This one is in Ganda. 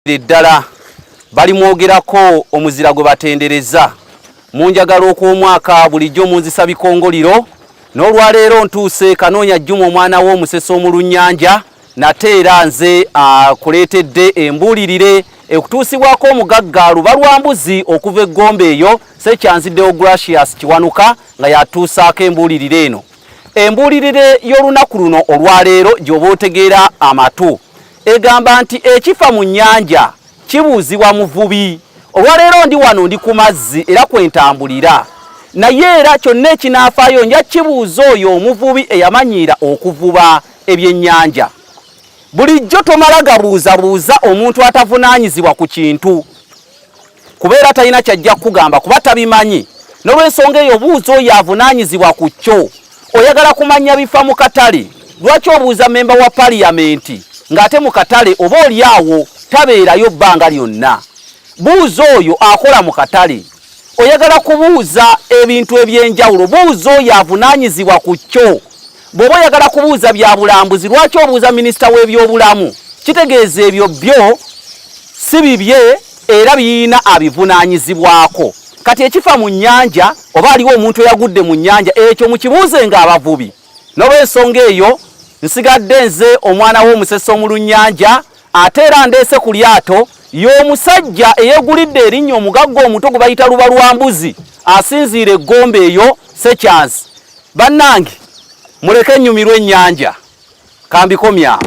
Ddala bali mwogerako omuzira gwe batendereza munjagalo okw'omwaka bulijjo munzisa bikongoliro n'olwaleero ntuuse Kanoonya Juma omwana w'omusese omulunnyanja nate era nze kuleetedde embuulirire ekutuusibwako omugagga Lubalwambuzi okuva eggombe eyo Sekyanziddewo Gracious Kiwanuka nga yatuusaako embuulirire eno. Embuulirire y'olunaku luno olwaleero gy'oba otegeera amatu egamba nti ekifa mu nnyanja kibuuzibwa muvubi. Olwaleero ndi wano ndi ku mazzi era kwentambulira, naye era kyonna ekinaafaayo nja kibuuza oyo omuvubi eyamanyiira okuvuba ebyennyanja. Bulijjo tomala gabuuzabuuza omuntu atavunaanyizibwa ku kintu, kubeera talina kyajja kugamba kuba tabimanyi. N'olw'ensonga eyo buuza oyo avunaanyizibwa ku kyo. Oyagala kumanya bifa mu katale, lwaki obuuza memba wa paliyamenti ng'ate mu katale oba oli awo tabeerayo bbanga lyonna? Buuza oyo akola mu katale. Oyagala kubuuza ebintu eby'enjawulo, buuza oyo avunaanyizibwa ku kyo. Bw'oba oyagala kubuuza bya bulambuzi, lwaki obuuza minisita w'ebyobulamu? Kitegeeza ebyo byo si bibye era birina abivunaanyizibwako. Kati ekifa mu nnyanja oba aliwo omuntu eyagudde mu nnyanja, ekyo mukibuuzenga abavubi. N'olw'ensonga eyo nsigadde nze omwana w'omusese omulunnyanja ate era ndeese ku lyato y'omusajja eyeegulidde erinnya omugagga omuto gwe bayita Lubalwambuzi asinziira eggombe eyo Sekyanzi. Bannange muleke nnyumirwe ennyanja, kambikomyawo.